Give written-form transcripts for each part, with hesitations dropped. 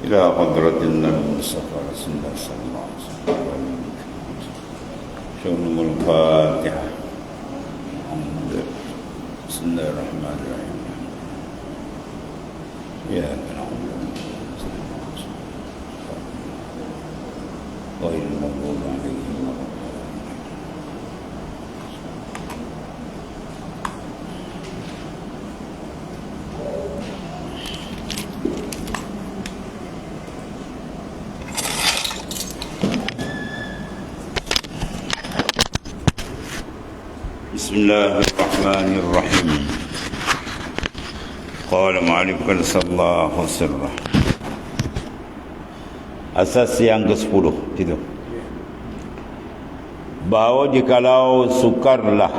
إلى حضرة النبي المصطفى رسول الله صلى الله عليه وسلم. شؤون الفاتحة. بسم الله الرحمن الرحيم. إياك نعبد غير المغضوب عليهم ولا الضالين. بسم الله الرحمن الرحيم. قال معلم صلى الله عليه وسلم. Asas yang ke-10 itu, bahawa jikalau sukarlah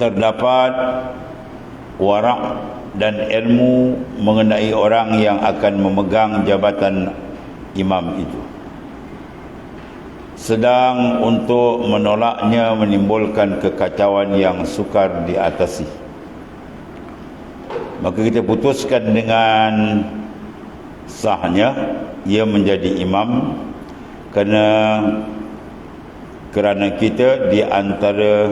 terdapat warak dan ilmu mengenai orang yang akan memegang jabatan imam itu, sedang untuk menolaknya menimbulkan kekacauan yang sukar diatasi, maka kita putuskan dengan sahnya ia menjadi imam kerana kita di antara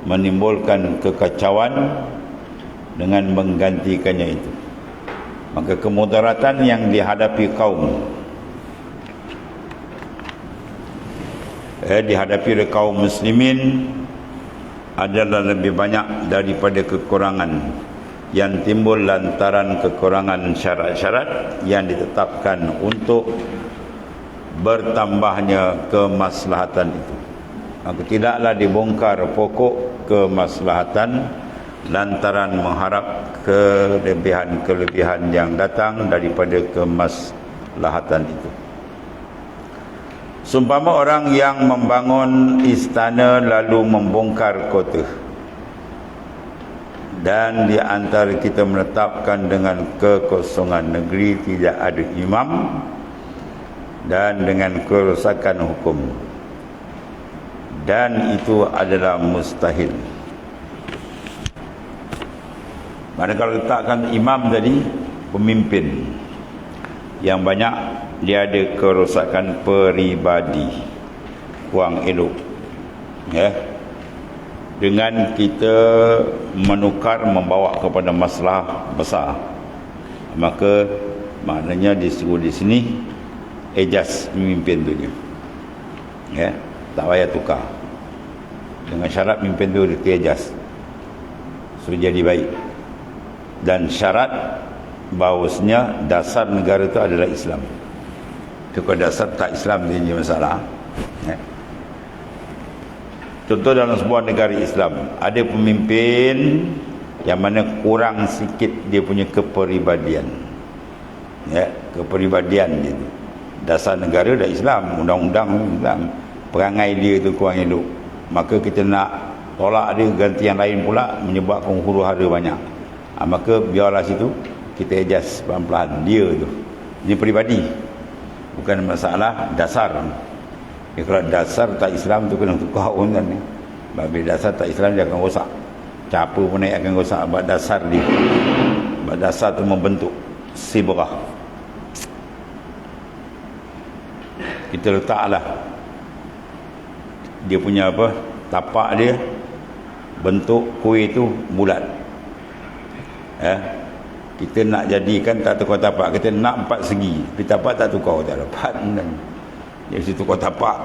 menimbulkan kekacauan dengan menggantikannya itu. Maka kemudaratan yang dihadapi oleh kaum muslimin adalah lebih banyak daripada kekurangan yang timbul lantaran kekurangan syarat-syarat yang ditetapkan untuk bertambahnya kemaslahatan itu. Maka tidaklah dibongkar pokok kemaslahatan lantaran mengharap kelebihan-kelebihan yang datang daripada kemaslahatan itu. Seumpama orang yang membangun istana lalu membongkar kota, dan di antara kita menetapkan dengan kekosongan negeri tidak ada imam dan dengan kerosakan hukum, dan itu adalah mustahil. Manakala letakkan imam tadi, pemimpin yang banyak dia ada kerosakan peribadi, kurang elok, ya. Dengan kita menukar membawa kepada masalah besar, maka maknanya disuruh di sini ejaz pemimpin tu je, ya, tak payah tukar. Dengan syarat pemimpin tu ejaz suruh jadi baik, dan syarat bahawasanya dasar negara itu adalah Islam. Itu kalau dasar tak Islam dia jadi masalah, ya. Contoh dalam sebuah negara Islam, ada pemimpin yang mana kurang sikit dia punya kepribadian, ya, kepribadian dia tu. Dasar negara dah Islam, undang-undang Islam, perangai dia tu kurang elok, maka kita nak tolak dia, ganti yang lain pula, menyebabkan huru-hara banyak. Maka biarlah situ, kita adjust pelan-pelan dia tu. Ini peribadi, bukan masalah dasar. Ya, kalau dasar tak Islam tu kena tukar pun kan. Bila dasar tak Islam dia akan rosak. Siapa pun naik akan rosak sebab dasar dia. Sebab dasar tu membentuk sibrah. Kita letaklah dia punya apa, tapak dia, bentuk kuih tu bulat, ya. Kita nak jadikan tak tukar tapak, kita nak 4 segi, tapi tapak tak tukar, tak dapat kan. Dari situ tukar tapak.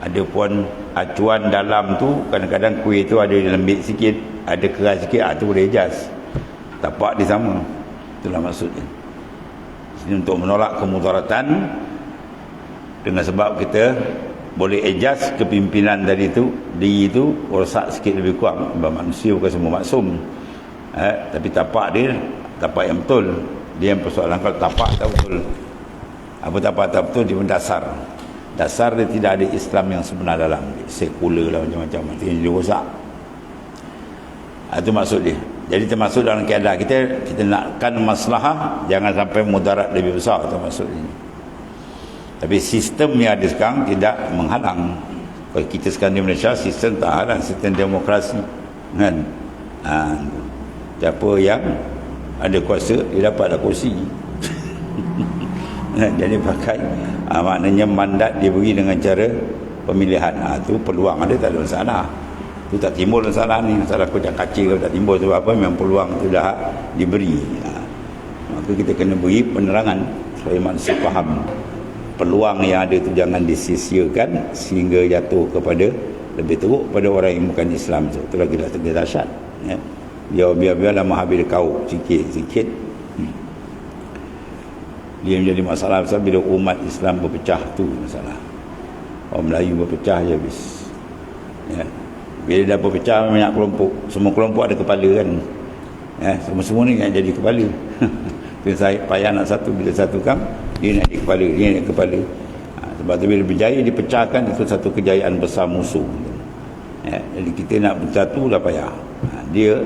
Ada pun acuan dalam tu, kadang-kadang kuih tu ada lembik sikit, ada keras sikit, tu boleh adjust. Tapak dia sama. Itulah maksudnya. Ini untuk menolak kemudaratan, dengan sebab kita boleh adjust kepimpinan dari itu, diri itu rosak sikit lebih kurang. Sebab manusia bukan semua maksum, tapi tapak dia tapak yang betul. Dia yang persoalan. Kalau tapak tak betul, apa tapak tak betul, dia pun dasar dia tidak ada Islam yang sebenar dalam, sekular lah, macam-macam, nanti dia rosak. Itu maksud dia. Jadi termasuk dalam keadaan kita nakkan maslahah, jangan sampai mudarat lebih besar, itu maksud dia. Tapi sistem yang ada sekarang tidak menghalang. Kalau kita sekarang di Malaysia, sistem tak halang, sistem demokrasi, kan. Siapa yang ada kuasa, dia dapatlah kursi. Jadi pakai maknanya mandat dia beri dengan cara pemilihan. Tu peluang ada, tak ada masalah. Tu tak timbul masalah ni. Masalah kocak kacir tak timbul sebab apa? Memang peluang tu dah diberi. Maka kita kena beri penerangan supaya manusia faham peluang yang ada tu jangan disisia-siakan sehingga jatuh kepada lebih teruk pada orang yang bukan Islam. Itu lagi dahsyat, ya. Biar-biarlah mahabir kau sikit-sikit. Dia menjadi masalah besar bila umat Islam berpecah, tu masalah. Orang Melayu berpecah je habis, ya. Bila dah berpecah banyak kelompok, semua kelompok ada kepala kan, ya. Semua ni nak jadi kepala. Saya payah nak satu, bila satu kan dia nak jadi kepala, dia nak kepala. Sebab tu bila berjaya dipecahkan, itu satu kejayaan besar musuh, ya. Jadi kita nak bersatu dah payah. Dia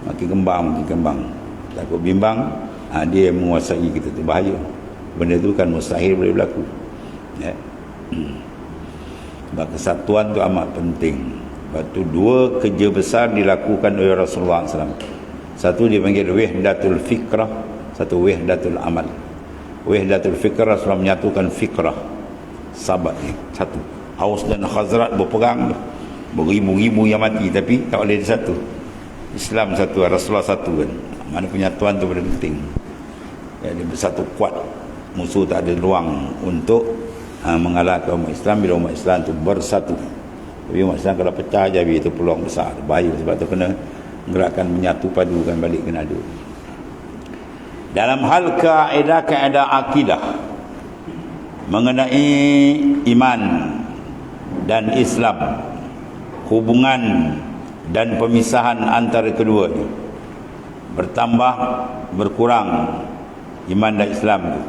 makin kembang, takut bimbang. Dia yang menguasai kita, tu bahaya. Benda tu kan mustahil boleh berlaku, ya. Sebab kesatuan tu amat penting. Sebab tu dua kerja besar dilakukan oleh Rasulullah SAW. Satu dipanggil wahdatul fikrah, satu wahdatul amal. Wahdatul fikrah, Rasulullah menyatukan fikrah sahabat ni satu. Aus dan Khazraj berperang, beribu-ribu yang mati, tapi tak boleh satu. Islam satu, Rasulullah satu kan. Mana penyatuan tu paling penting. Dia bersatu kuat, musuh tak ada ruang untuk mengalahkan umat Islam bila umat Islam tu bersatu. Tapi umat Islam kalau pecah je, itu peluang besar, bahaya. Sebab tu kena gerakkan menyatu padukan balik ke nadu. Dalam hal kaedah akidah mengenai iman dan Islam, hubungan dan pemisahan antara keduanya, bertambah berkurang iman dan Islam tu.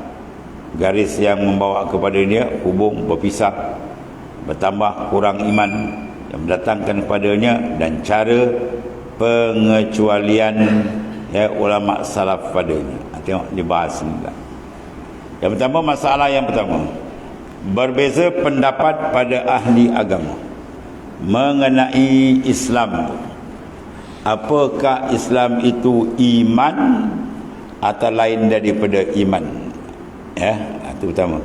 Garis yang membawa kepada dia hubung berpisah, bertambah kurang iman yang mendatangkan kepadanya, dan cara pengecualian, ya, ulama salaf padanya. Tengok dibahas ni. Yang pertama, masalah yang pertama, berbeza pendapat pada ahli agama mengenai Islam. Apakah Islam itu iman atau lain daripada iman? Ya, itu pertama.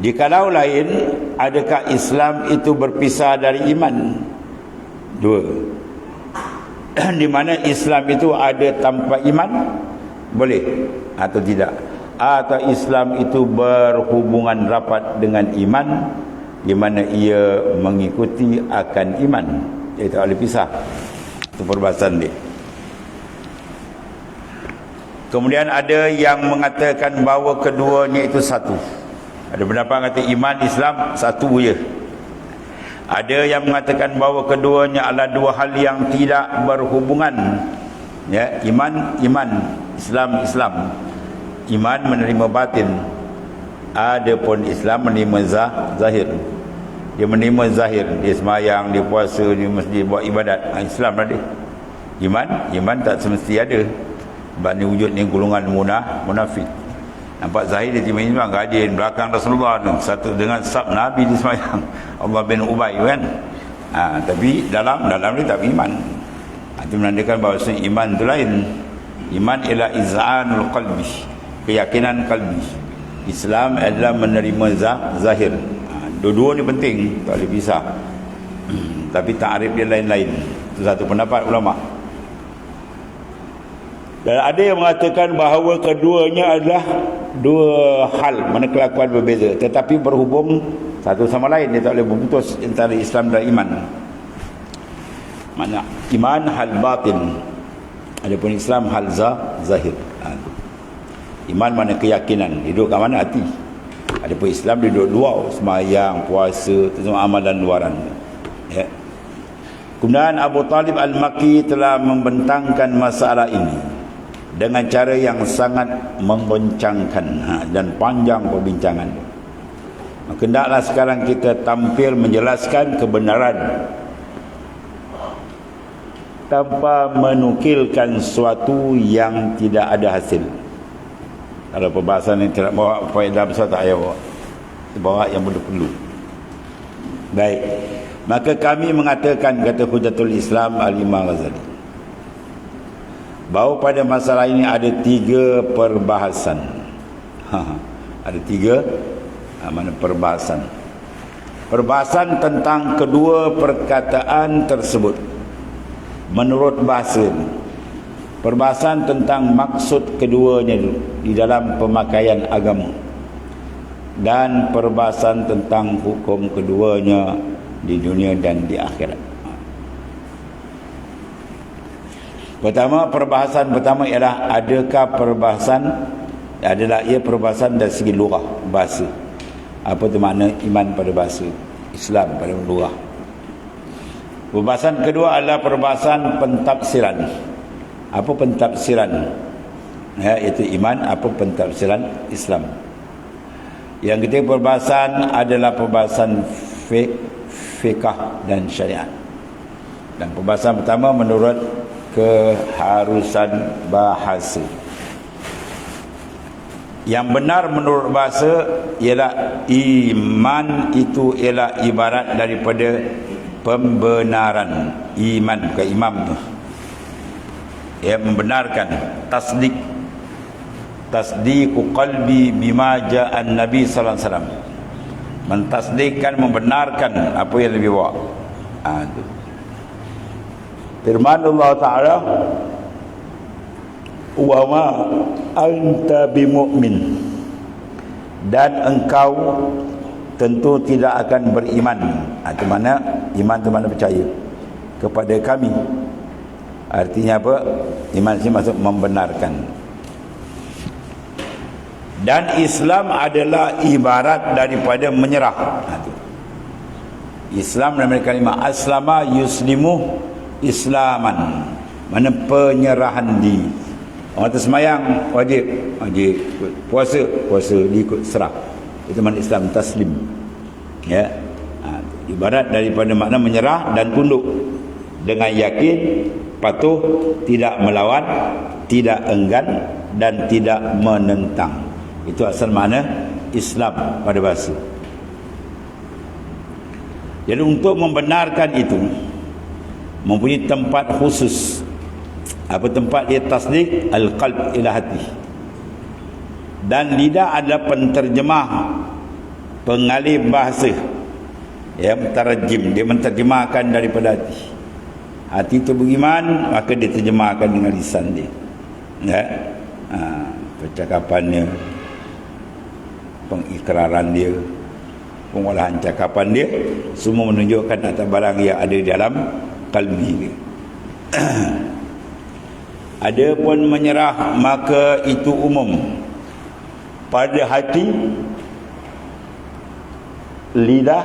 Jikalau lain, adakah Islam itu berpisah dari iman? Dua. Di mana Islam itu ada tanpa iman? Boleh atau tidak? Atau Islam itu berhubungan rapat dengan iman, di mana ia mengikuti akan iman? Dia tak boleh pisah. Itu perbahasan dia. Kemudian ada yang mengatakan bahawa keduanya itu satu. Ada pendapat kata iman Islam satu je. Ada yang mengatakan bahawa keduanya adalah dua hal yang tidak berhubungan. Ya, iman, Islam. Iman menerima batin. Adapun Islam menerima zahir. Dia menerima zahir, dia sembahyang, dia puasa, dia mesti buat ibadat. Islam lah dia. Iman tak semesti ada. Sebab ni wujud ni golongan munafik. Nampak zahir dia terima Islam, rajin belakang Rasulullah tu, satu dengan sab Nabi di sembahyang. Allah bin Ubay kan. Tapi dalam dia tak beriman. Itu menandakan bahawa iman itu lain. Iman ialah iz'anul qalbi, keyakinan kalbi. Islam adalah menerima zahir. Dua-dua ni penting, tak boleh pisah. Tapi ta'rif dia lain-lain. Itu satu pendapat ulama. Dan ada yang mengatakan bahawa keduanya adalah dua hal, mana kelakuan berbeza, tetapi berhubung satu sama lain. Dia tak boleh berputus antara Islam dan iman. Mana iman hal batin, adapun Islam hal zahir. Iman mana keyakinan, duduk kat mana? Hati. Adapun Islam duduk dua, sembahyang, puasa, itu semua amalan luaran. Ya. Kemudian Abu Talib Al-Makki telah membentangkan masalah ini dengan cara yang sangat membincangkan dan panjang perbincangan. Maka hendaklah sekarang kita tampil menjelaskan kebenaran tanpa menukilkan sesuatu yang tidak ada hasil. Kalau perbahasan ini tidak bawa faedah besar, tak payah bawa. Bawa yang perlu. Baik. Maka kami mengatakan, kata Hujatul Islam Al-Imam Ghazali, bahawa pada masalah ini ada 3 perbahasan. Ada 3 mana perbahasan. Perbahasan tentang kedua perkataan tersebut menurut bahasa. Perbahasan tentang maksud keduanya di dalam pemakaian agama, dan perbahasan tentang hukum keduanya di dunia dan di akhirat. Perbahasan pertama ialah adalah ia perbahasan dari segi lugah, bahasa. Apa tu makna iman pada bahasa, Islam pada lugah. Perbahasan kedua adalah perbahasan pentafsiran. Apa pentafsiran? Iaitu iman. Apa pentafsiran Islam? Yang ketiga perbahasan adalah perbahasan fiqh dan syariat. Dan perbahasan pertama menurut keharusan bahasa. Yang benar menurut bahasa ialah iman itu ialah ibarat daripada pembenaran. Iman bukan imam tu. Ia membenarkan, tasdiqu qalbi bima ja'an Nabi sallallahu alaihi wasallam. Mentasdikkan, membenarkan apa yang Nabi bawa. Itu. Firman Allah Ta'ala, wa ma anta bimu'min, dan engkau tentu tidak akan beriman. Itu mana iman, itu mana percaya kepada kami. Artinya apa? Iman sini maksud membenarkan. Dan Islam adalah ibarat daripada menyerah. Islam dalam kalimah aslama yuslimu islaman, mana penyerahan diri. Orang tu semayang wajib ikut. Puasa diikut serah. Itu makna Islam taslim. Ya. Ibarat daripada makna menyerah dan tunduk dengan yakin, patuh, tidak melawan, tidak enggan dan tidak menentang. Itu asal makna Islam pada bahasa. Jadi untuk membenarkan itu mempunyai tempat khusus. Apa tempat dia? Tasdik al-qalb, ila hati. Dan lidah adalah penterjemah, pengalih bahasa, ya, mutarajim. Dia menterjemahkan daripada hati. Hati itu beriman, maka dia terjemahkan dengan lisan dia, ya. Percakapannya, pengikraran dia, pengolahan cakapan dia, semua menunjukkan atas barang yang ada di dalam kalbi dia. Adapun menyerah, maka itu umum pada hati, lidah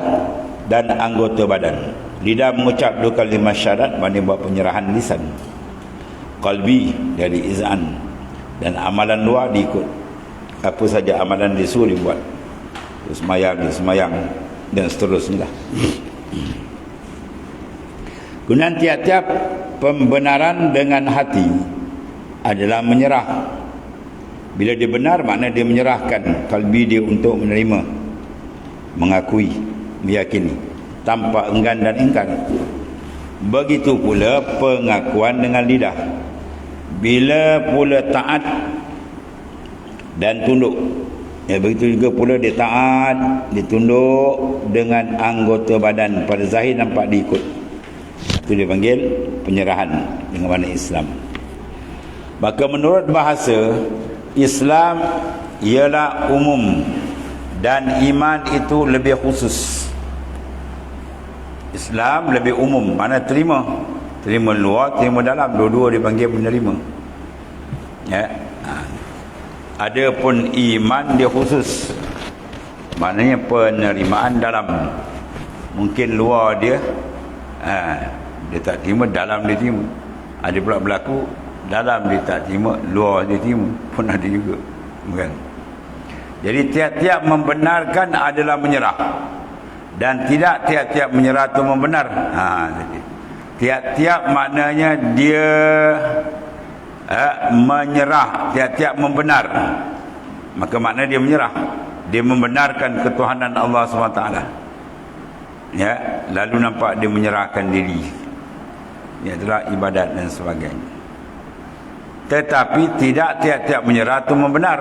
dan anggota badan. Lidah mengucap 2 kalimah syahadat, maknanya buat penyerahan lisan. Qalbi dari izan, dan amalan luar diikut. Apa saja amalan disuruh dibuat. Semayang dan seterusnya. Kemudian tiap-tiap pembenaran dengan hati adalah menyerah. Bila dia benar, maknanya dia menyerahkan kalbi dia untuk menerima, mengakui, meyakini, tanpa enggan dan ingkar. Begitu pula pengakuan dengan lidah. Bila pula taat dan tunduk, ya, begitu juga pula dia taat, dia tunduk dengan anggota badan. Pada zahir nampak diikut. Itu dia panggil penyerahan dengan makna Islam. Maka menurut bahasa, Islam ialah umum dan iman itu lebih khusus. Islam lebih umum, mana terima luar, terima dalam, dua-dua dipanggil menerima, ya. Adapun iman dia khusus, maknanya penerimaan dalam. Mungkin luar dia dia tak terima, dalam dia terima. Ada pula berlaku dalam dia tak terima, luar dia terima, pun ada juga, bukan? Jadi tiap-tiap membenarkan adalah menyerah, dan tidak tiap-tiap menyerah itu membenar. Tiap-tiap maknanya dia menyerah, tiap-tiap membenar, maka makna dia menyerah, dia membenarkan ketuhanan Allah SWT, ya. Lalu nampak dia menyerahkan diri, ia adalah ibadat dan sebagainya. Tetapi tidak tiap-tiap menyerah itu membenar.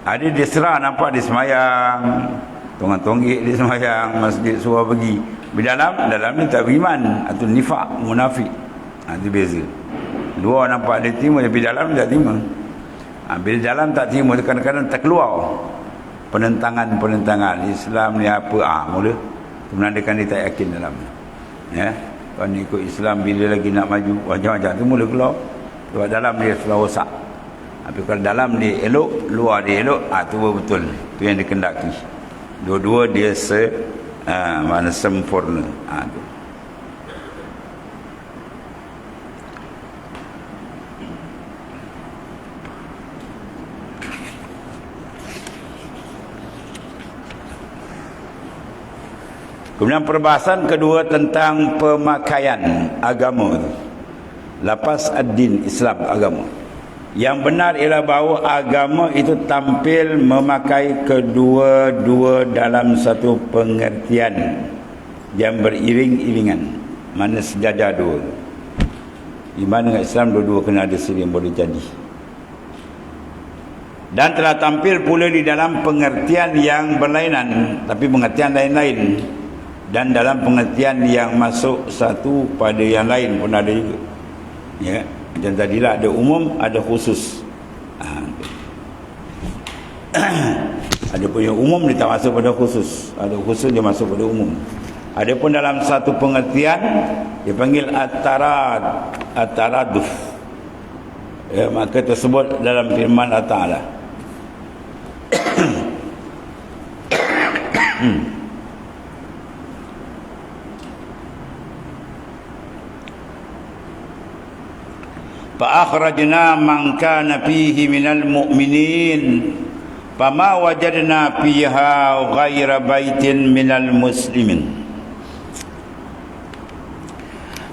Ada dia serah nampak dia semayang, tonggak-tonggik dia semayang, masjid suruh pergi. Dalam ni tak beriman, atau nifak, munafik. Itu beza. Luar nampak dia terima, tapi dalam tak terima. Bila dalam tak terima, kadang-kadang tak keluar penentangan Islam ni apa, mula tu menandakan dia tak yakin dalam. Ya, kalau ni ikut Islam bila lagi nak maju wajah-wajah tu mula keluar. Sebab dalam dia sudah rosak. Tapi kalau dalam dia elok, luar dia elok, tu betul. Tu yang dikendaki. Dua-dua dia mana sempurna. Tu. Kemudian perbahasan kedua tentang pemakaian agama. Lapas ad-din, Islam, agama. Yang benar ialah bahawa agama itu tampil memakai kedua-dua dalam satu pengertian yang beriring-iringan. Mana sejajar dua. Iman dengan Islam dua-dua kena ada siri yang boleh jadi. Dan telah tampil pula di dalam pengertian yang berlainan, tapi pengertian lain-lain. Dan dalam pengertian yang masuk satu pada yang lain pun ada juga. Ya, macam tadilah ada umum, ada khusus. Ada pun yang umum dia tak masuk pada khusus, ada khusus dia masuk pada umum. Ada pun dalam satu pengertian dipanggil at-taraduf. Ya, maka tersebut dalam firman Allah Ta'ala. فأخرجنا من كان فيه من المؤمنين فما وجدنا فيها غير بيت من المسلمين.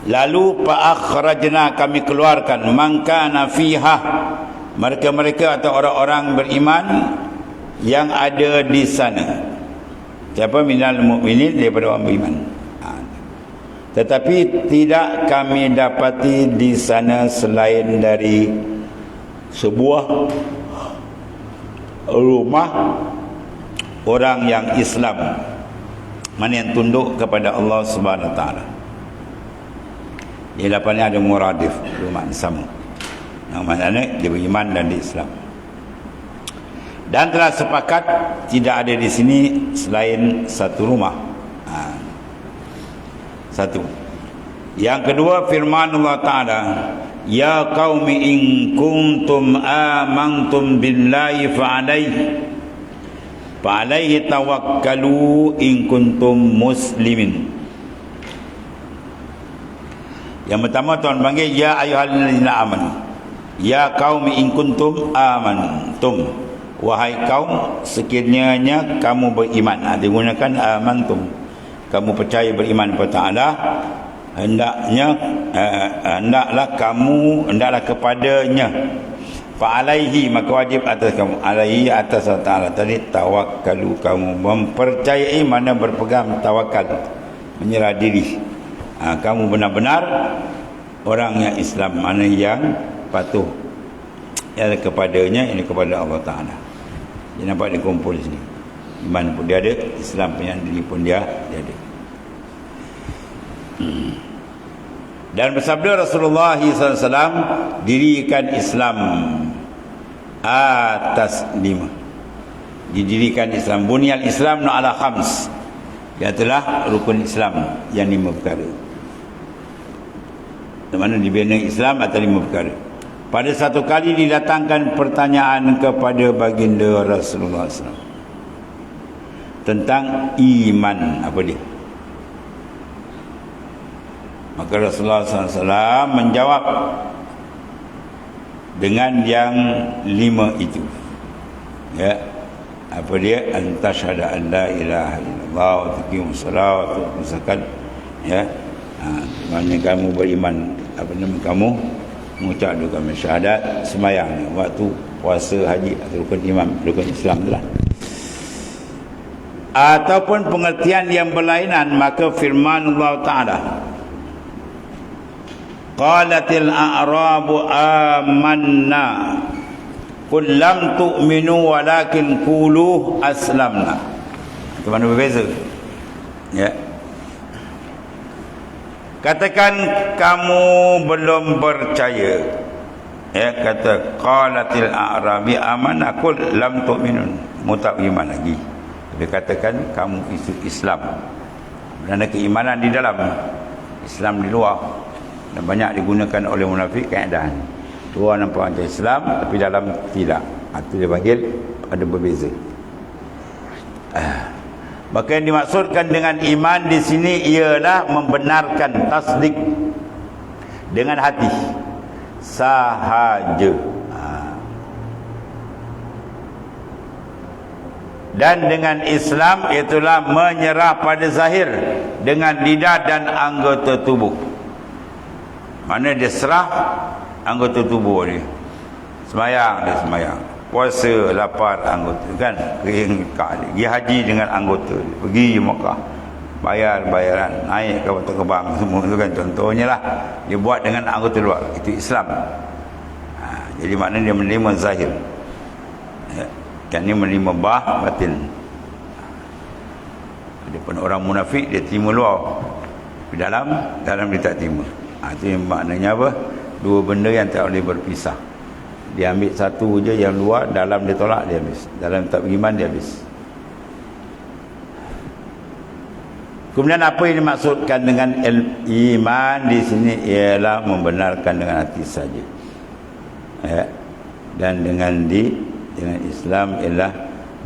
Lalu فأخرجنا, kami keluarkan, man kana fiha, mereka-mereka atau orang-orang beriman yang ada di sana. Siapa? Minal mu'minin, daripada orang beriman. Tetapi tidak kami dapati di sana selain dari sebuah rumah orang yang Islam, mana yang tunduk kepada Allah Subhanahu Wa Taala. Di depannya ada muradif, rumah sama. Yang maknanya dia beriman dan di Islam. Dan telah sepakat tidak ada di sini selain satu rumah. Satu. Yang kedua, firman Allah Ta'ala, ya qaumi in kuntum amantum billahi fa'alaihi tawakkalu in kuntum muslimin. Yang pertama Tuhan panggil ya ayyuhallazina amanu. Ya qaumi in kuntum amantum. Wahai kaum, sekiranya kamu beriman. Digunakan amantum. Kamu percaya beriman kepada Allah, hendaklah kepadanya, fa'alaihi, maka wajib atas kamu, alaihi, atas Allah Ta'ala tadi, tawakkalu, kamu mempercayai, mana berpegang, tawakal, menyerah diri. Kamu benar-benar orang yang Islam, mana yang patuh ya kepadanya, ini kepada Allah Ta'ala. Dia nampak dia kumpul di sini. Iman pun dia ada, Islam punya diri pun dia ada. Dan bersabda Rasulullah SAW, dirikan Islam atas 5. Didirikan Islam, bunyal Islam ala khams, ialah rukun Islam yang 5 perkara. Di mana dibina Islam atas 5 perkara. Pada satu kali didatangkan pertanyaan kepada baginda Rasulullah SAW tentang iman, apa dia? Maka Rasulullah SAW menjawab dengan yang 5 itu. Ya, apa dia? Antasyhada an la ilaha illallah wa tuqimus shalah wa tu'tus zakat. Ya, maknanya kamu beriman, apa nama kamu? Mengucap dua kalimat syahadat, sembahyang, waktu puasa, haji, atau rukun iman, rukun Islam itulah. Ataupun pengertian yang berlainan, maka firman Allah Ta'ala, qalatil a'rabu amanna qul lam tu'minu walakin qulu aslamna. Itu mana berbeza? Ya. Katakan kamu belum percaya. Ya, kata qalatil a'rabi amanna qul lam tu'minun, mu tak beriman lagi. Dia katakan kamu Islam. Dan ada keimanan di dalam, Islam di luar. Dan banyak digunakan oleh munafik kaedah. Luar nampak macam Islam tapi dalam tidak. Itu dia panggil ada berbeza. Maka yang dimaksudkan dengan iman di sini ialah membenarkan, tasdik dengan hati sahaja. Dan dengan Islam itulah menyerah pada zahir dengan lidah dan anggota tubuh. Mana dia serah anggota tubuh dia. Sembahyang dia sembahyang, puasa lapar anggota kan, pergi haji dengan anggota dia. Pergi Mekah bayar bayaran, naik kapal terbang semua tu kan, contohnya lah dia buat dengan anggota luar. Itu Islam. Jadi maknanya dia menerima zahir, yang ni menerima batin. Ada pun orang munafik dia terima luar, di dalam dia tak terima. Itu yang maknanya apa? Dua benda yang tak boleh berpisah. Dia ambil satu je yang luar, dalam dia tolak, dia habis. Dalam tak beriman, dia habis. Kemudian apa yang dimaksudkan dengan iman di sini ialah membenarkan dengan hati saja. Ya. Dan dengan Islam ialah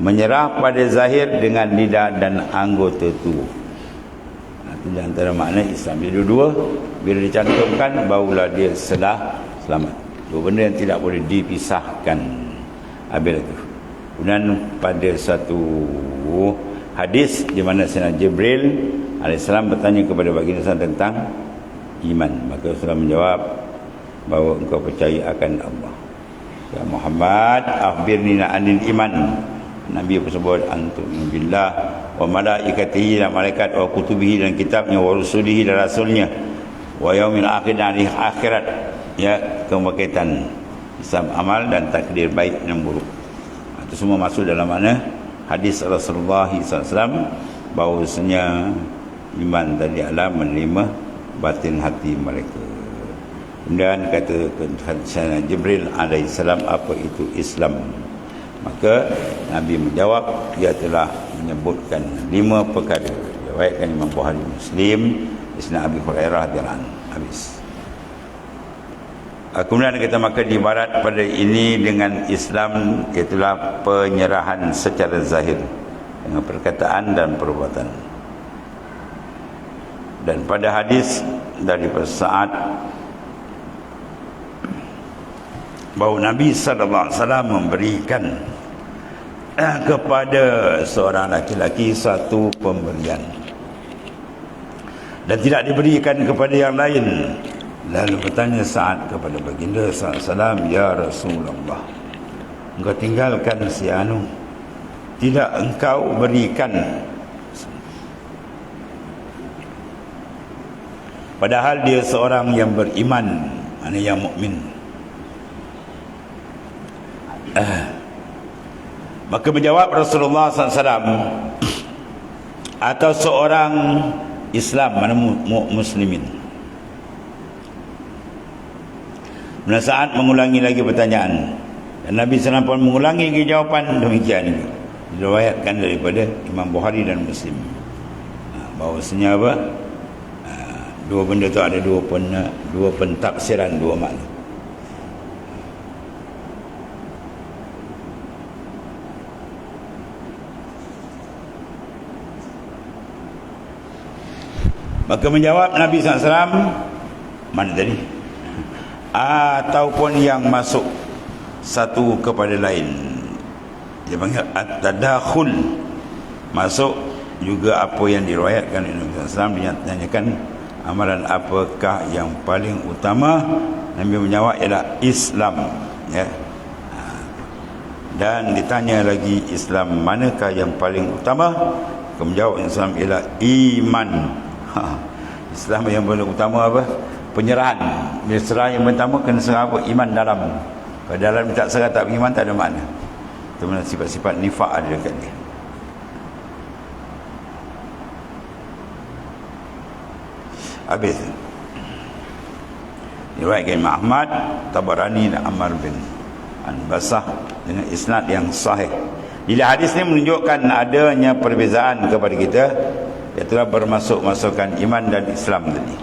menyerah pada zahir dengan lidah dan anggota tubuh. Itu di antara makna Islam. Dia dua-dua bila dicantumkan barulah dia selamat. Dua benda yang tidak boleh dipisahkan. Habis itu. Kemudian pada satu hadis di mana Sayyidina Jibril alaihissalam bertanya kepada baginda tentang iman, maka Rasulullah menjawab bahawa engkau percaya akan Allah. Ya Muhammad, akhbirni anil iman. Nabi tersebut antum billah wa malaikatihi, dan malaikat, wa kutubihi, dan kitabnya, wa rusulihi, dan rasulnya, wa yaumil akhir, dan hari akhirat. Ya, kebaikan Islam, amal dan takdir baik dan buruk. Itu semua masuk dalam mana hadis Rasulullah SAW bahawasanya iman tadi adalah menerima batin hati mereka. Kemudian kata Jibril alaihissalam, apa itu Islam? Maka Nabi menjawab, dia telah menyebutkan 5 perkara. Diriwayatkan Imam Bukhari, Muslim, Isnad Abi Hurairah radhiyallahu anhu. Habis. Kemudian kita maka diibarat pada ini dengan Islam, itulah penyerahan secara zahir dengan perkataan dan perbuatan. Dan pada hadis dari Sa'ad bahawa Nabi SAW memberikan kepada seorang laki-laki satu pemberian dan tidak diberikan kepada yang lain. Lalu bertanya Sa'ad kepada baginda SAW, ya Rasulullah, engkau tinggalkan si anu, tidak engkau berikan, padahal dia seorang yang beriman, mana yang mukmin. Maka menjawab Rasulullah SAW, atau seorang Islam, mana muslimin. Dan Sa'ad mengulangi lagi pertanyaan, dan Nabi SAW pun mengulangi lagi jawapan demikian ini. Diriwayatkan daripada Imam Bukhari dan Muslim. Bahawasanya apa? Dua benda tu ada dua pentafsiran, dua makna. Maka menjawab Nabi SAW, mana tadi? Ataupun yang masuk satu kepada lain. Dia panggil at-tadakhul. Masuk juga apa yang diriwayatkan oleh Nabi SAW. Dia tanyakan amalan apakah yang paling utama? Nabi menjawab ialah Islam, ya. Dan ditanya lagi, Islam manakah yang paling utama? Menjawab Islam ialah iman. Islam yang paling utama apa? penyerahan. Bila serah yang pertama kena serah apa? Iman dalam. Kalau dalam tak serah tak beriman, tak ada makna. Itu mana sifat-sifat nifak ada dekat dia. Habis. Diriwayatkan Imam Ahmad, Tabarani dan Ammar bin Anbasah dengan isnad yang sahih. Bila hadis ini menunjukkan adanya perbezaan kepada kita, iaitulah bermasuk-masukkan iman dan Islam tadi,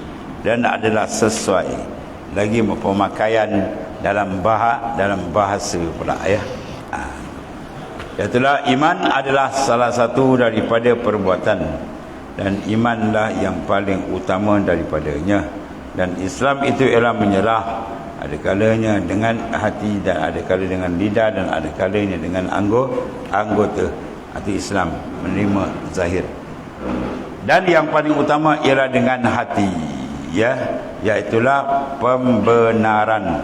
dan adalah sesuai lagi pemakaian dalam bahasa pula ya. Iaitulah iman adalah salah satu daripada perbuatan, dan imanlah yang paling utama daripadanya, dan Islam itu ialah menyerah, ada kalanya dengan hati dan ada kalanya dengan lidah dan ada kalanya dengan anggota. Hati Islam menerima zahir. Dan yang paling utama ialah dengan hati, ya, iaitulah pembenaran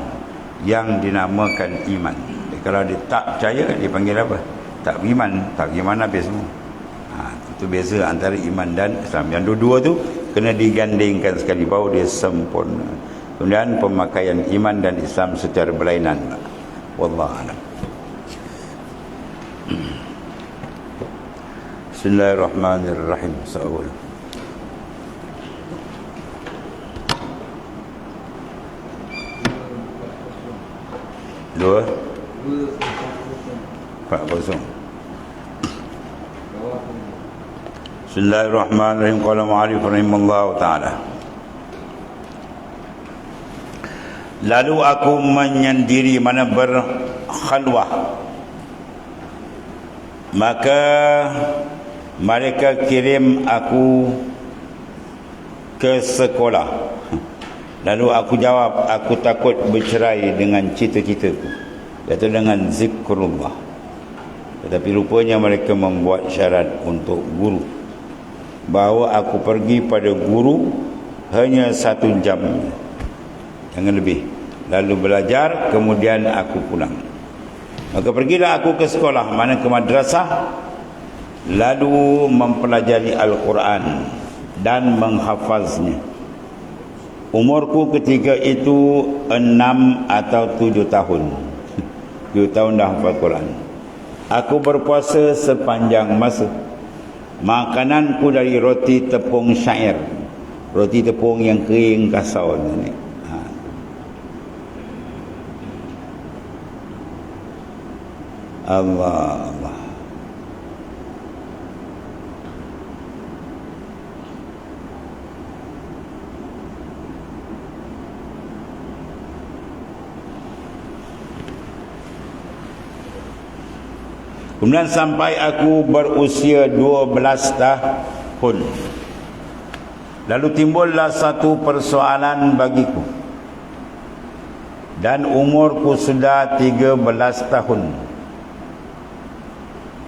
yang dinamakan iman. Kalau dia tak percaya, dia panggil apa? Tak beriman. Tak beriman habis semua. Itu beza antara iman dan Islam. Yang dua-dua tu kena digandingkan sekali, baru dia sempurna. Kemudian pemakaian iman dan Islam secara berlainan. Wallahu a'lam. Bismillahirrahmanirrahim. Assalamualaikum. Dua 40. Bismillahirrahmanirrahim. Qala mu'allif rahimallahu ta'ala. Lalu aku menyendiri, mana berkhalwah, maka mereka kirim aku ke sekolah. Lalu aku jawab, aku takut bercerai dengan cita-citaku, iaitu dengan zikrullah. Tetapi rupanya mereka membuat syarat untuk guru, bahawa aku pergi pada guru hanya 1 jam, jangan lebih, lalu belajar, kemudian aku pulang. Maka pergilah aku ke sekolah, mana ke madrasah, lalu mempelajari Al-Quran dan menghafaznya. Umurku ketika itu 6 atau 7 tahun. 7 tahun dah hafal Quran. Aku berpuasa sepanjang masa. Makananku dari roti tepung syair, roti tepung yang kering kasar ni. Allah. Kemudian sampai aku berusia 12 tahun. Lalu timbullah satu persoalan bagiku, dan umurku sudah 13 tahun.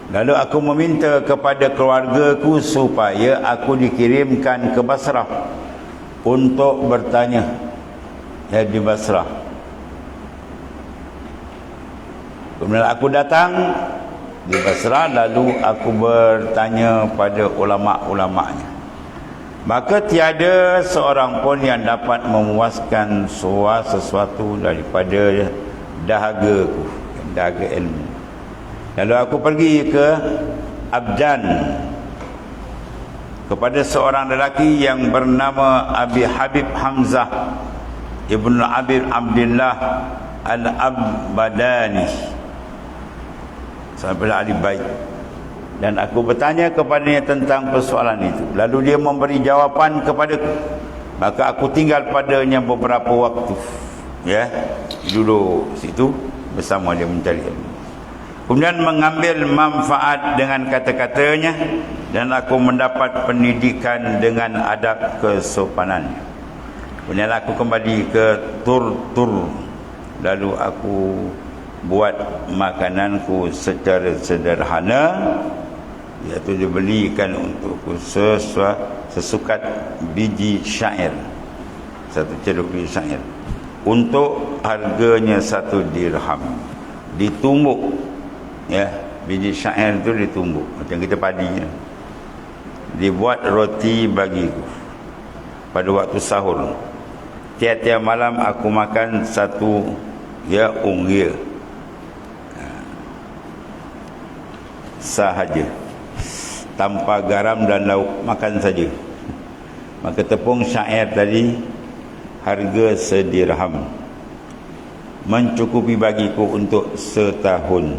Lalu aku meminta kepada keluargaku supaya aku dikirimkan ke Basrah untuk bertanya, ya, di Basrah. Kemudian aku datang di Basrah, lalu aku bertanya pada ulama'-ulama'nya. Maka tiada seorang pun yang dapat memuaskan sesuatu daripada dahagaku, dahaga ilmu. Lalu aku pergi ke Abjan kepada seorang lelaki yang bernama Abi Habib Hamzah Ibn Abi Abdullah Al-Abadani, sampai ahli bait, dan aku bertanya kepadanya tentang persoalan itu. Lalu dia memberi jawapan kepadaku, maka aku tinggal padanya beberapa waktu, ya, duduk situ bersama dia mencari ilmu. Kemudian mengambil manfaat dengan kata-katanya, dan aku mendapat pendidikan dengan adab kesopanannya. Kemudian aku kembali ke Tur. Lalu aku buat makananku secara sederhana, iaitu dibelikan untukku sesukat biji syair, 1 ceruk biji syair, untuk harganya 1 dirham. Ditumbuk, ya, biji syair itu ditumbuk macam kita padi. Dibuat roti bagiku pada waktu sahur. tiap-tiap malam aku makan satu unggil sahaja, tanpa garam dan lauk, makan saja. Maka tepung syair tadi harga sedirham, mencukupi bagiku untuk setahun.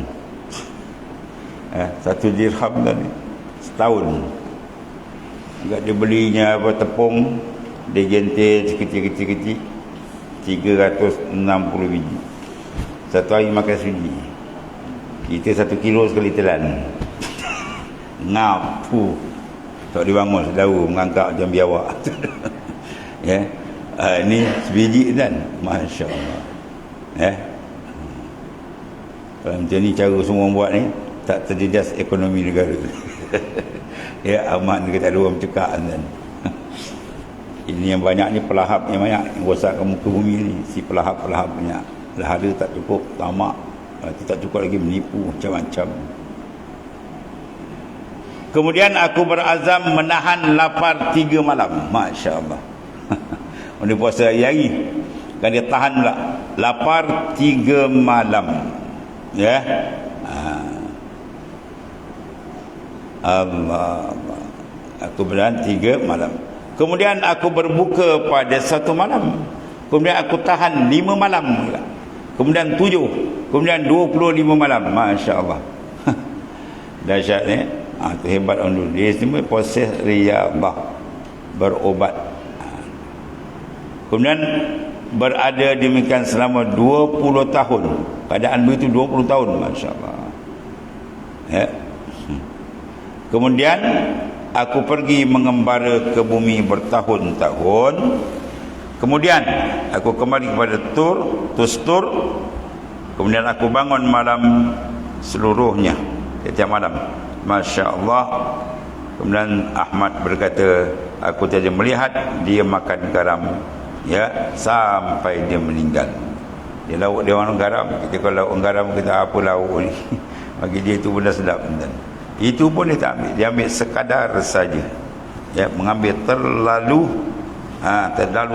Satu dirham tadi setahun. Enggak dia belinya apa, tepung dia gentil kecil-kecil 360 biji. Satu hari makan sebiji. Kita 1 kilo sekali telan. Ngapu. Tak dibangun saudara mengangkat jam biawak. Ya. Ini sebiji kan. Masya-Allah. Ya. Kalau macam ni cara semua buat ni, tak terjejas ekonomi negara. Ya, aman kita ada orang cekak kan. Ini yang banyak ni, pelahap yang banyak yang rosakkan muka bumi ni. Si pelahap-pelahap banyak. Lahara tak cukup, tamak. Tak cukup lagi menipu macam-macam. Kemudian aku berazam menahan lapar 3 malam. Masya Allah. Dia puasa hari-hari, kan dia tahan pula lapar 3 malam. Ya. Allah. Aku bertahan 3 malam. Kemudian aku berbuka pada 1 malam. Kemudian aku tahan 5 malam. Kemudian 7. Kemudian 25 malam. Masya Allah. Dahsyat ni. Itu hebat orang dulu. Dia semua proses riyadhah, berobat. Kemudian berada demikian selama 20 tahun. Keadaan begitu 20 tahun. Masya Allah. Ya. Kemudian aku pergi mengembara ke bumi bertahun-tahun. Kemudian aku kembali kepada Tustur. Kemudian aku bangun malam seluruhnya, setiap malam. Masya Allah. Kemudian Ahmad berkata, aku saja melihat dia makan garam, ya, sampai dia meninggal. Dia lauk dia orang garam. Kita kalau lauk garam, kita apa lauk ni? Bagi dia itu benda sedap. Itu pun dia tak ambil. Dia ambil sekadar saja. Ya, mengambil terlalu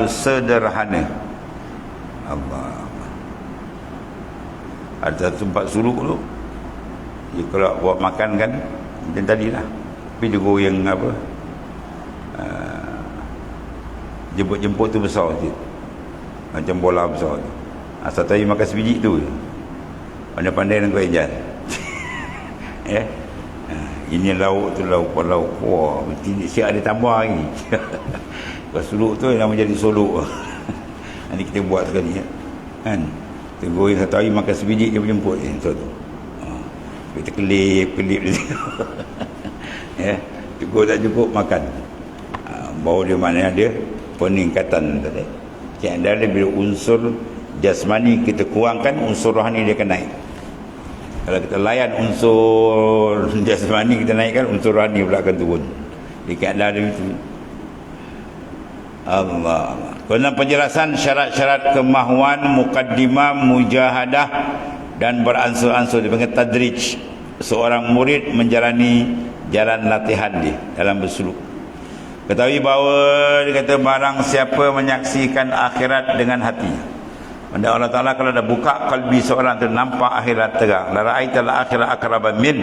sederhana. Allah. Ada satu tempat suluk tu, dia kalau buat makan kan macam tadilah, tapi dia goyang apa, jemput-jemput tu besar sikit, macam bola besar tu. Satu hari makan sebiji tu, pandai-pandai nak goyang jalan. Ya. Ini lauk tu lauk. Wah, siap ada tambah lagi. Kalau suluk tu nama jadi solok. Nanti kita buat sekali, ya. Kan? Kita goyang satu hari makan sebiji, dia berjemput tu. Kita kelip dia. Ya, cukup tak cukup makan. Baru dia mana ada peningkatan tadi. Yang ada bila unsur jasmani kita kurangkan, unsur rohani dia akan naik. Kalau kita layan unsur jasmani kita naikkan, unsur rohani pula akan turun. Di keadaan itu. Allah. Dalam penjelasan syarat-syarat kemahuan, mukaddimah, mujahadah dan beransur-ansur dipanggil tadrij. Seorang murid menjalani jalan latihan dia dalam bersuluk. Ketahui bahawa dia kata, barang siapa menyaksikan akhirat dengan hati, pada Allah Ta'ala kalau dah buka kalbi seorang tu, nampak akhirat terang. La ra'aital akhirah akraba min.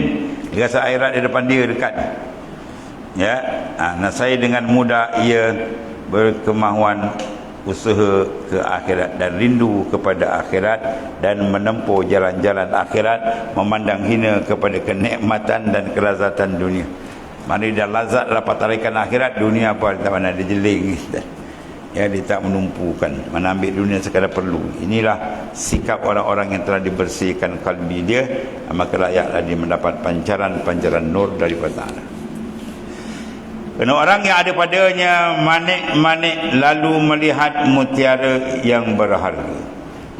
Dia rasa akhirat di depan dia dekat. Ya. Nasai dengan mudah ia berkemahuan usaha ke akhirat dan rindu kepada akhirat dan menempuh jalan-jalan akhirat, memandang hina kepada kenikmatan dan kelazatan dunia. Mana dia lazat dapat tarikan akhirat, dunia apa tak mana dia jeling. Ya, dia tak menumpukan, mana ambil dunia sekadar perlu. Inilah sikap orang-orang yang telah dibersihkan kalbi dia, maka layaklah dia mendapat pancaran-pancaran nur daripada Allah. Kerana orang yang ada padanya manik-manik lalu melihat mutiara yang berharga.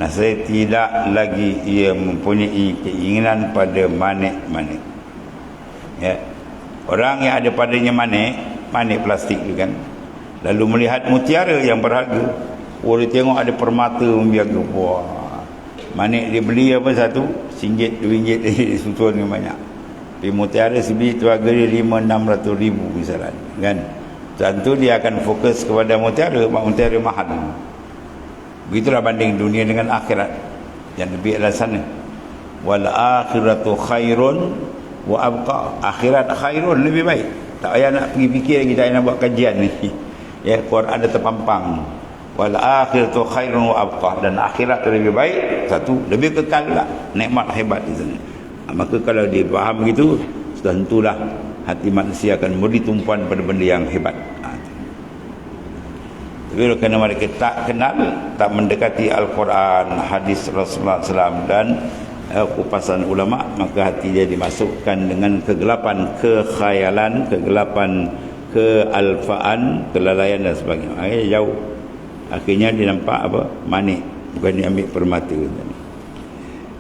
Nah, saya tidak lagi ia mempunyai keinginan pada manik-manik. Ya. Orang yang ada padanya manik plastik tu kan, lalu melihat mutiara yang berharga. Oh, dia tengok ada permata membiaga. Wah, manik dia beli apa satu? RM1, RM2, susun yang banyak. Tapi mutiara sebiji tu harga dia 500-600 ribu misalnya, kan? Tentu dia akan fokus kepada mutiara, mutiara mahal. Begitulah banding dunia dengan akhirat. Yang lebih alasan ni. Wal akhiratu khairun wa abqa. Akhirat khairun, lebih baik. Tak payah nak pergi fikir lagi, tak payah nak buat kajian ni. Ya, Quran ada terpampang. Wal akhiratu khairun wa abqa. Dan akhirat lebih baik. Satu, lebih kekal lah. Nikmat hebat di sana. Maka kalau dia faham begitu, sudah tentulah hati manusia akan memberi tumpuan pada benda yang hebat. Tapi kerana mereka tak kenal, tak mendekati Al-Quran, hadis Rasulullah SAW dan kupasan ulama, maka hati dia dimasukkan dengan kegelapan kekhayalan, kegelapan kealfaan, kelalaian dan sebagainya. Akhirnya jauh. Akhirnya dia nampak apa? Manik. Bukan dia ambil permata.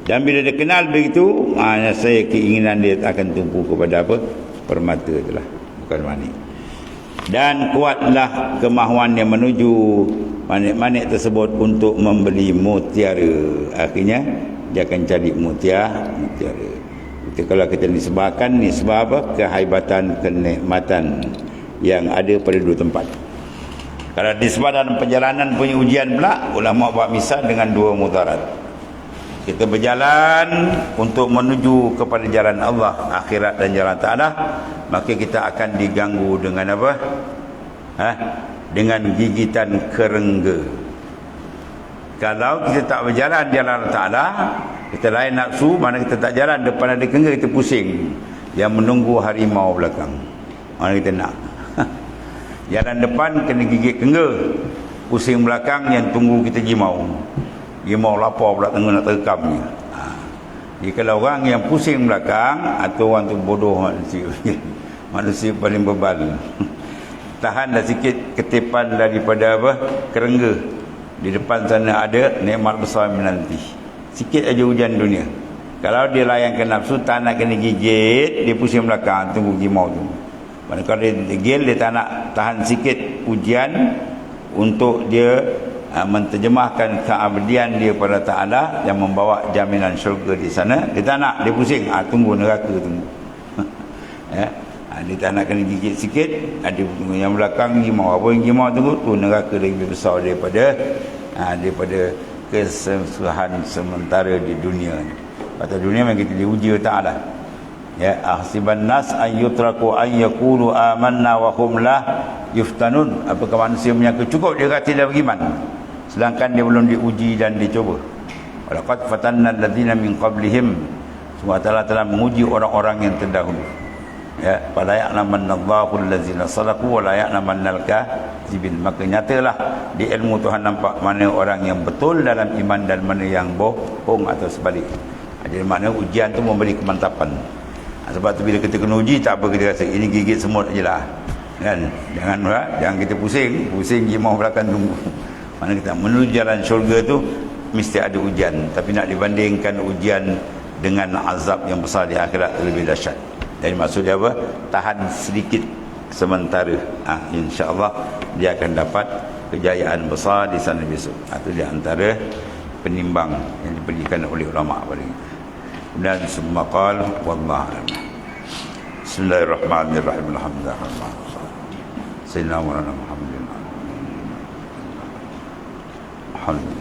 Dan bila dia kenal begitu, saya keinginan dia akan tumpu kepada apa? Permata itulah, bukan manik. Dan kuatlah kemahuannya menuju manik-manik tersebut untuk membeli mutiara. Akhirnya dia akan cari mutiara. Itu kalau kita nisbahkan, nisbah apa? Kehaibatan, kenikmatan yang ada pada dua tempat. Kalau nisbah dalam perjalanan punya ujian pula, ulama buat misal dengan dua mudarat. Kita berjalan untuk menuju kepada jalan Allah, akhirat dan jalan ta'ala, maka kita akan diganggu dengan apa? Dengan gigitan kerengga. Kalau kita tak berjalan jalan ta'ala, kita lain nafsu, mana kita tak jalan, depan ada kerengga, kita pusing. Yang menunggu harimau belakang. Mana kita nak? Jalan depan kena gigit kerengga, pusing belakang yang tunggu kita gimau. Gimau lapar pula tengah nak terekamnya. Jadi kalau orang yang pusing belakang, atau orang tu bodoh manusia. Manusia paling bebal. Tahanlah sikit ketipan daripada apa? Kerengga. Di depan sana ada nikmat besar menanti. Sikit aja hujan dunia. Kalau dia layankan nafsu, tak nak kena gigit, dia pusing belakang, tunggu gimau tu. Mana kalau dia gigil, dia tak nak tahan sikit ujian untuk dia menterjemahkan keabdian dia pada Ta'ala yang membawa jaminan syurga di sana. Dia tak nak, dia pusing, tunggu neraka tunggu. Ya. Dia tak nak kena gigit sikit, dia tunggu yang belakang gimau. Apa yang gimau tunggu tu, neraka lebih besar daripada kesusahan sementara di dunia ni. Kata dunia memang kita diuji Ta'ala. Ya, ahsiban nas ayyutraku ayyakulu amanna wa hum la yuftanun. Apakah manusia menyangka cukup dia kata dia beriman, sedangkan dia belum diuji dan dicoba. Walaqad fatanna alladzina min qablihim. Semua telah menguji orang-orang yang terdahulu. Ya, fala ya'lamanallahu allazina sadaqu wa la ya'lamannal kadzibin. Maka nyatalah di ilmu Tuhan nampak mana orang yang betul dalam iman dan mana yang bohong atau sebalik. Jadi makna ujian tu memberi kemantapan. Sebab tu bila kita kena uji, tak apa kita rasa ini gigit semut ajalah. Kan? Jangan kita pusing gimau belakang tunggu. Mana kita menuju jalan syurga tu mesti ada ujian, tapi nak dibandingkan ujian dengan azab yang besar di akhirat lebih dahsyat. Jadi maksudnya apa? Tahan sedikit sementara. Insya-Allah dia akan dapat kejayaan besar di sana besok. Itu di antara penimbang yang diberikan oleh ulama pada kita. Dan semua qal wallahu a'lam. Bismillahirrahmanirrahim. Alhamdulillah. Sayyidina Muhammad. Alhamdulillah.